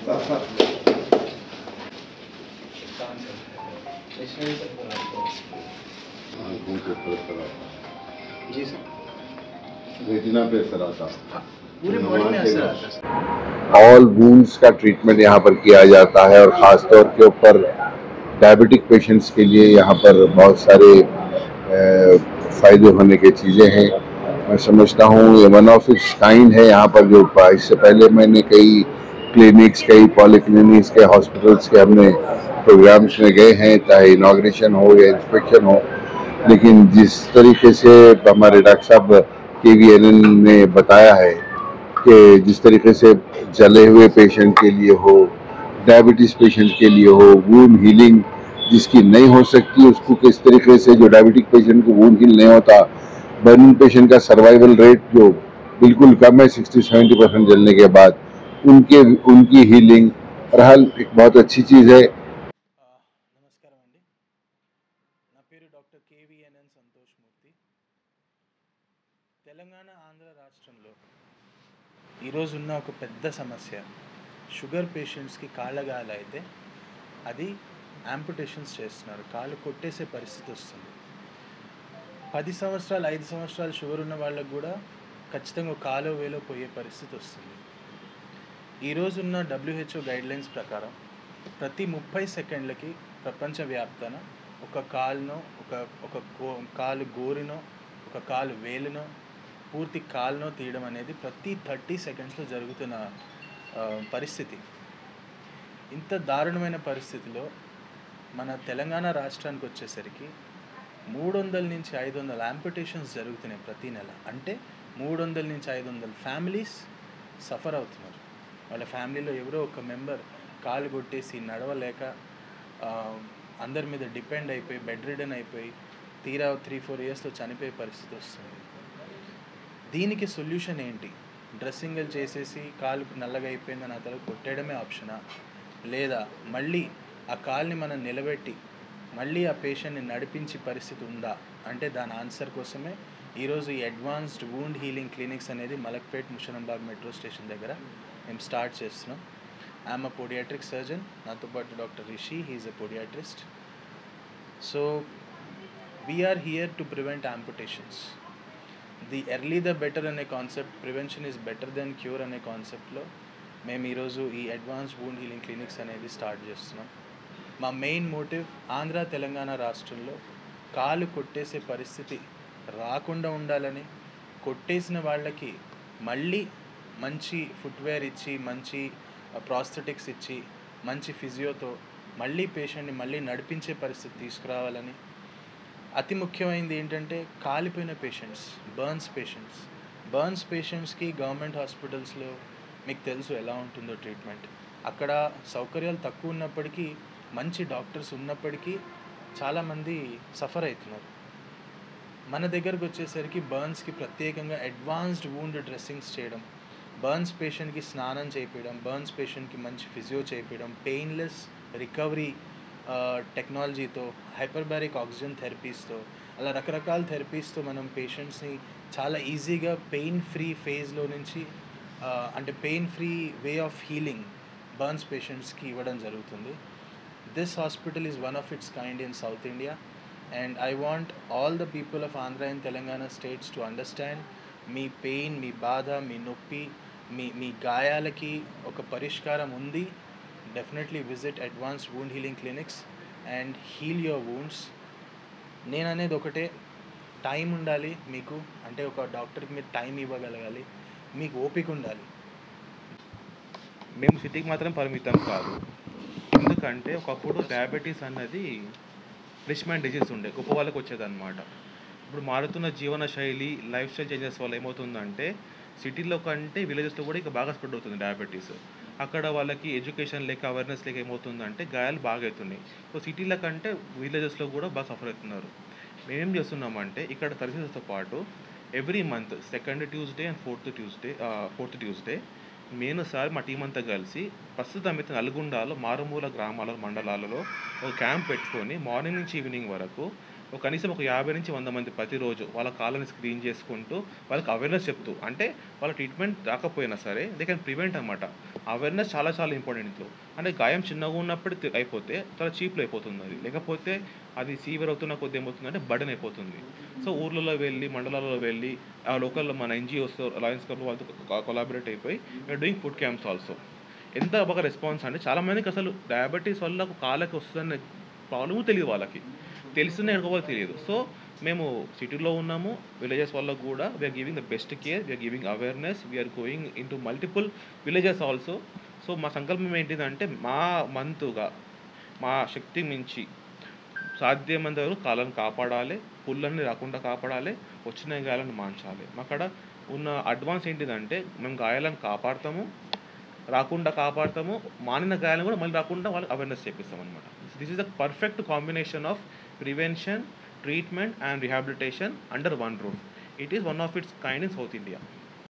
आँखों के असर आता जी सर, रेटिना पे असर आता पूरे बॉडी में असर आता है। ऑल वूंड्स का ट्रीटमेंट यहाँ पर किया जाता है और ख़ास तौर के ऊपर डायबिटिक पेशेंट्स के लिए यहाँ पर बहुत सारे फ़ायदे होने की चीज़ें हैं। मैं समझता हूँ ये वन ऑफ इट्स काइंड है यहाँ पर। जो इससे पहले मैंने कई क्लिनिक्स, कई पॉलीक्लिनिक्स के, हॉस्पिटल्स के हमने प्रोग्राम्स में गए हैं, चाहे इनाग्रेशन हो या इंस्पेक्शन हो, लेकिन जिस तरीके से हमारे डॉक्टर साहब KVNN ने बताया है कि जिस तरीके से जले हुए पेशेंट के लिए हो, डायबिटीज़ पेशेंट के लिए हो, वूंड हीलिंग जिसकी नहीं हो सकती उसको किस तरीके से, जो डायबिटिक पेशेंट को वूंड हील नहीं होता, बर्निंग पेशेंट का सर्वाइवल रेट जो बिल्कुल कम है 60-70% जलने के बाद, उनकी हीलिंग बहरहाल एक बहुत अच्छी चीज़ है। నమస్కారం అండి, నా పేరు డాక్టర్ KVNN సంతోష్ మూర్తి. తెలంగాణ ఆంధ్ర రాష్ట్రంలో ఈరోజు ఉన్న ఒక పెద్ద సమస్య షుగర్ పేషెంట్స్కి కాళ్ళగాయాలు అయితే అది యాంపుటేషన్స్ చేస్తున్నారు. కాళ్ళు కొట్టేసే పరిస్థితి వస్తుంది. 10 సంవత్సరాలు 5 సంవత్సరాలు షుగర్ ఉన్న వాళ్ళకు కూడా ఖచ్చితంగా కాలో వేలో పోయే పరిస్థితి వస్తుంది. ఈరోజున్న WHO గైడ్లైన్స్ ప్రకారం ప్రతి 30 సెకండ్లకి ప్రపంచవ్యాప్తన ఒక కాలునో, ఒక కాలు గోరునో, ఒక కాలు వేలునో, పూర్తి కాలునో తీయడం అనేది ప్రతి 30 సెకండ్స్లో జరుగుతున్న పరిస్థితి. ఇంత దారుణమైన పరిస్థితిలో మన తెలంగాణ రాష్ట్రానికి వచ్చేసరికి 300 నుంచి 500 యాంపుటేషన్స్ జరుగుతున్నాయి ప్రతి నెల. అంటే 300 నుంచి 500 ఫ్యామిలీస్ సఫర్ అవుతున్నారు. వాళ్ళ ఫ్యామిలీలో ఎవరో ఒక మెంబర్ కాలు కొట్టేసి నడవలేక అందరి మీద డిపెండ్ అయిపోయి బెడ్ రిడన్ అయిపోయి తీరా 3-4 ఇయర్స్లో చనిపోయే పరిస్థితి వస్తుంది. దీనికి సొల్యూషన్ ఏంటి? డ్రెస్సింగ్లు చేసేసి కాలు నల్లగా అయిపోయిందని ఆ తర్వాత కొట్టేయడమే ఆప్షనా, లేదా మళ్ళీ ఆ కాల్ని మనం నిలబెట్టి మళ్ళీ ఆ పేషెంట్ని నడిపించే పరిస్థితి ఉందా అంటే దాని ఆన్సర్ కోసమే ఈరోజు ఈ అడ్వాన్స్డ్ వూండ్ హీలింగ్ క్లినిక్స్ అనేది మలక్పేట్ ముషరంబాగ్ మెట్రో స్టేషన్ దగ్గర మేము స్టార్ట్ చేస్తున్నాం. I am a podiatric surgeon. నాతో పాటు doctor Rishi, he is a podiatrist. So we are here to prevent amputations. The early the better అనే concept, prevention is better then cure అనే కాన్సెప్ట్లో మేము ఈరోజు ఈ అడ్వాన్స్డ్ వూండ్ హీలింగ్ క్లినిక్స్ అనేది స్టార్ట్ చేస్తున్నాం. మా మెయిన్ మోటివ్ ఆంధ్ర తెలంగాణ రాష్ట్రంలో కాలు కొట్టేసే పరిస్థితి రాకుండా ఉండాలని, కొట్టేసిన వాళ్ళకి మళ్ళీ మంచి ఫుట్వేర్ ఇచ్చి, మంచి ప్రాస్థెటిక్స్ ఇచ్చి, మంచి ఫిజియోతో మళ్ళీ పేషెంట్ని మళ్ళీ నడిపించే పరిస్థితి తీసుకురావాలని. అతి ముఖ్యమైనది ఏంటంటే కాలిపోయిన పేషెంట్స్, బర్న్స్ పేషెంట్స్కి గవర్నమెంట్ హాస్పిటల్స్లో మీకు తెలుసు ఎలా ఉంటుందో ట్రీట్మెంట్. అక్కడ సౌకర్యాలు తక్కువ ఉన్నప్పటికీ, మంచి డాక్టర్స్ ఉన్నప్పటికీ చాలామంది సఫర్ అవుతున్నారు. మన దగ్గరకు వచ్చేసరికి బర్న్స్కి ప్రత్యేకంగా అడ్వాన్స్డ్ వూండ్ డ్రెస్సింగ్స్ చేయడం, బర్న్స్ పేషెంట్కి స్నానం చేయించడం, బర్న్స్ పేషెంట్కి మంచి ఫిజియో చేయించడం, పెయిన్లెస్ రికవరీ టెక్నాలజీతో, హైపర్బారిక్ ఆక్సిజన్ థెరపీస్తో, అలా రకరకాల థెరపీస్తో మనం పేషెంట్స్ని చాలా ఈజీగా పెయిన్ ఫ్రీ ఫేజ్లో నుంచి అంటే pain free way of healing burns పేషెంట్స్కి ఇవ్వడం జరుగుతుంది. This hospital is one of its kind in south India, and I want all the people of Andhra and Telangana states to understand మీ పెయిన్, మీ బాధ, మీ నొప్పి, మీ గాయాలకి ఒక పరిష్కారం ఉంది. Definitely visit advanced wound healing clinics and heal your wounds. నేను అనేది ఒకటే, టైం ఉండాలి మీకు. అంటే ఒక డాక్టర్కి మీరు టైం ఇవ్వగలగాలి, మీకు ఓపిక ఉండాలి. మేము సిటీకి మాత్రం పరిమితం కాదు. ఎందుకంటే ఒకప్పుడు డయాబెటీస్ అన్నది రిచ్మెంట్ డిజీజ్ ఉండే, గొప్ప వాళ్ళకి వచ్చేదన్నమాట. ఇప్పుడు మారుతున్న జీవన శైలి, లైఫ్ స్టైల్ చేంజెస్ వల్ల ఏమవుతుందంటే సిటీలో కంటే విలేజెస్లో కూడా ఇంకా బాగా స్ప్రెడ్ అవుతుంది డయాబెటీస్. అక్కడ వాళ్ళకి ఎడ్యుకేషన్ లేక, అవేర్నెస్ లేక ఏమవుతుందంటే గాయాలు బాగా అవుతున్నాయి. సో సిటీల కంటే విలేజెస్లో కూడా బాగా సఫర్ అవుతున్నారు. మేమేం చేస్తున్నామంటే ఇక్కడ థెరపీస్తో పాటు every month second Tuesday and fourth Tuesday నేను సార్ మా టీం అంతా కలిసి ప్రస్తుతం అయితే నల్గొండలో మారుమూల గ్రామాల, మండలాలలో ఒక క్యాంప్ పెట్టుకొని మార్నింగ్ నుంచి ఈవినింగ్ వరకు కనీసం ఒక 50 నుంచి 100 మంది ప్రతిరోజు వాళ్ళ కాళ్ళని స్క్రీన్ చేసుకుంటూ, వాళ్ళకి అవేర్‌నెస్ చెప్తూ, అంటే వాళ్ళ ట్రీట్మెంట్ రాకపోయినా సరే దే కెన్ ప్రివెంట్ అనమాట. అవేర్‌నెస్ చాలా చాలా ఇంపార్టెంట్ ఇందులో. అంటే గాయం చిన్నగా ఉన్నప్పుడు అయిపోతే చాలా చీప్‌లో అయిపోతుంది అది. లేకపోతే అది సీవియర్ అవుతున్న కొద్దీ ఏమవుతుందంటే బర్డెన్ అయిపోతుంది. సో ఊర్లలో వెళ్ళి, మండలాలలో వెళ్ళి ఆ లోకల్ మన ఎన్‌జీఓస్, లయన్స్ క్లబ్ వాళ్ళతో కొలాబరేట్ అయిపోయి we are doing food camps also. ఎంత బాగా రెస్పాన్స్ అంటే చాలామందికి అసలు డయాబెటీస్ వల్ల కాళ్ళకి వస్తుందనే ప్రాబ్లము తెలీదు వాళ్ళకి. తెలిసిన వాళ్ళకి తెలియదు. సో మేము సిటీలో ఉన్నాము. విలేజెస్ వాళ్ళకి కూడా we are giving the best care, we are giving awareness, we are going into multiple villages also. So మా సంకల్పం ఏంటిదంటే మా వంతుగా మా శక్తి మించి సాధ్యమైనంత వరకు కాళ్ళని కాపాడాలి, పుళ్ళన్నీ రాకుండా కాపాడాలి, వచ్చిన గాయాలను మాన్చాలి. మాకాడ ఉన్న అడ్వాన్స్ ఏంటిదంటే మేము గాయాలను కాపాడతాము, రాకుండా కాపాడతాము, మానిన గాయాలను కూడా మళ్ళీ రాకుండా వాళ్ళకి అవేర్‌నెస్ చేపిస్తామనమాట. This is the perfect combination of prevention, treatment and rehabilitation under one roof. It is one of its kind in south India.